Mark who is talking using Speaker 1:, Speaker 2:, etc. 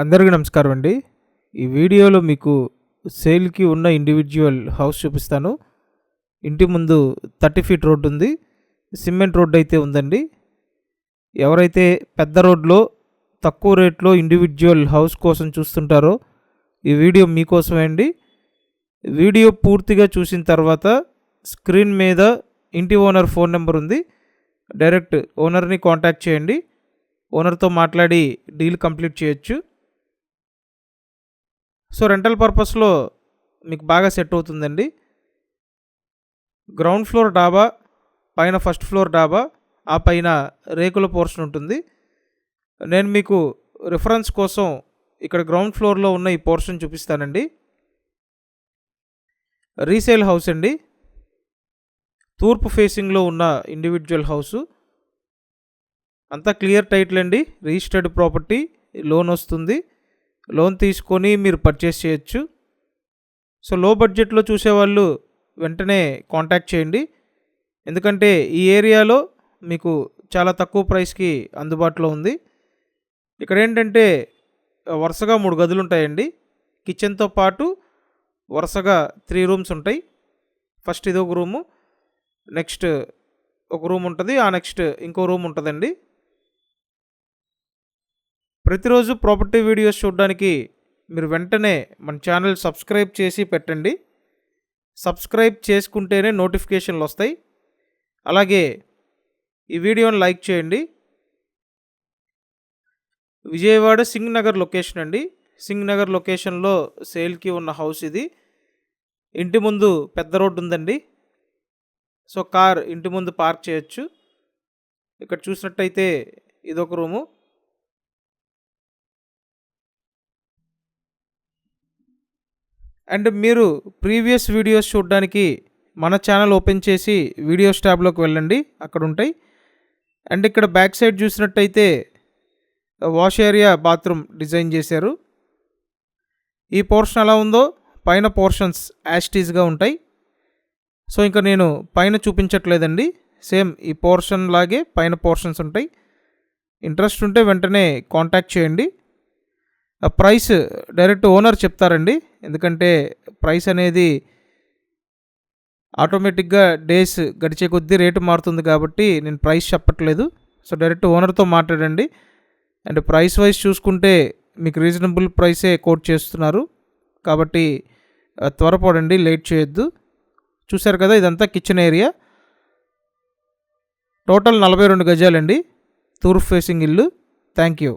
Speaker 1: అందరికీ నమస్కారం అండి. ఈ వీడియోలో మీకు సేల్కి ఉన్న ఇండివిజువల్ హౌస్ చూపిస్తాను. ఇంటి ముందు 30 ఫీట్ రోడ్డు ఉంది. సిమెంట్ రోడ్డు అయితే ఉందండి. ఎవరైతే పెద్ద రోడ్లో తక్కువ రేట్లో ఇండివిజువల్ హౌస్ కోసం చూస్తుంటారో ఈ వీడియో మీకోసమే అండి. వీడియో పూర్తిగా చూసిన తర్వాత స్క్రీన్ మీద ఇంటి ఓనర్ ఫోన్ నెంబర్ ఉంది. డైరెక్ట్ ఓనర్ని కాంటాక్ట్ చేయండి. ఓనర్తో మాట్లాడి డీల్ కంప్లీట్ చేయొచ్చు. సో రెంటల్ పర్పస్లో మీకు బాగా సెట్ అవుతుందండి. గ్రౌండ్ ఫ్లోర్ డాబా, పైన ఫస్ట్ ఫ్లోర్ డాబా, ఆ పైన రేకుల పోర్షన్ ఉంటుంది. నేను మీకు రిఫరెన్స్ కోసం ఇక్కడ గ్రౌండ్ ఫ్లోర్లో ఉన్న ఈ పోర్షన్ చూపిస్తానండి. రీసేల్ హౌస్ అండి. తూర్పు ఫేసింగ్లో ఉన్న ఇండివిజువల్ హౌసు. అంతా క్లియర్ టైటిల్ అండి. రిజిస్టర్డ్ ప్రాపర్టీ, లోన్ వస్తుంది. లోన్ తీసుకొని మీరు పర్చేస్ చేయొచ్చు. సో లో బడ్జెట్లో చూసేవాళ్ళు వెంటనే కాంటాక్ట్ చేయండి. ఎందుకంటే ఈ ఏరియాలో మీకు చాలా తక్కువ ప్రైస్కి అందుబాటులో ఉంది. ఇక్కడ ఏంటంటే వరుసగా 3 గదులు ఉంటాయండి. కిచెన్తో పాటు వరుసగా 3 రూమ్స్ ఉంటాయి. ఫస్ట్ ఇది ఒక రూము, నెక్స్ట్ ఒక రూమ్ ఉంటుంది, ఆ నెక్స్ట్ ఇంకో రూమ్ ఉంటుందండి. ప్రతిరోజు ప్రాపర్టీ వీడియోస్ చూడడానికి మీరు వెంటనే మన ఛానల్ సబ్స్క్రైబ్ చేసి పెట్టండి. సబ్స్క్రైబ్ చేసుకుంటేనే నోటిఫికేషన్లు వస్తాయి. అలాగే ఈ వీడియోని లైక్ చేయండి. విజయవాడ సింగ్ నగర్ లొకేషన్ అండి. సింగ్ నగర్ లొకేషన్లో సేల్కి ఉన్న హౌస్ ఇది. ఇంటి ముందు పెద్ద రోడ్డు ఉందండి. సో కార్ ఇంటి ముందు పార్క్ చేయొచ్చు. ఇక్కడ చూసినట్టయితే ఇదొక రూము. అండ్ మీరు ప్రీవియస్ వీడియోస్ చూడడానికి మన ఛానల్ ఓపెన్ చేసి వీడియోస్ ట్యాబ్లోకి వెళ్ళండి, అక్కడ ఉంటాయి. అండ్ ఇక్కడ బ్యాక్ సైడ్ చూసినట్టయితే వాష్ ఏరియా, బాత్రూమ్ డిజైన్ చేశారు. ఈ పోర్షన్ ఎలా ఉందో పైన పోర్షన్స్ యాస్టీస్గా ఉంటాయి. సో ఇంకా నేను పైన చూపించట్లేదండి. సేమ్ ఈ పోర్షన్ లాగే పైన పోర్షన్స్ ఉంటాయి. ఇంట్రెస్ట్ ఉంటే వెంటనే కాంటాక్ట్ చేయండి. ప్రైస్ డైరెక్ట్ ఓనర్ చెప్తారండి. ఎందుకంటే ప్రైస్ అనేది ఆటోమేటిక్గా డేస్ గడిచే కొద్దీ రేటు మారుతుంది కాబట్టి నేను ప్రైస్ చెప్పట్లేదు. సో డైరెక్ట్ ఓనర్తో మాట్లాడండి. అండ్ ప్రైస్ వైజ్ చూసుకుంటే మీకు రీజనబుల్ ప్రైసే కోట్ చేస్తున్నారు కాబట్టి త్వరపడండి, లేట్ చేయొద్దు. చూశారు కదా, ఇదంతా కిచెన్ ఏరియా. టోటల్ 42 గజాలండి. తూర్పు ఫేసింగ్ ఇల్లు. Thank you.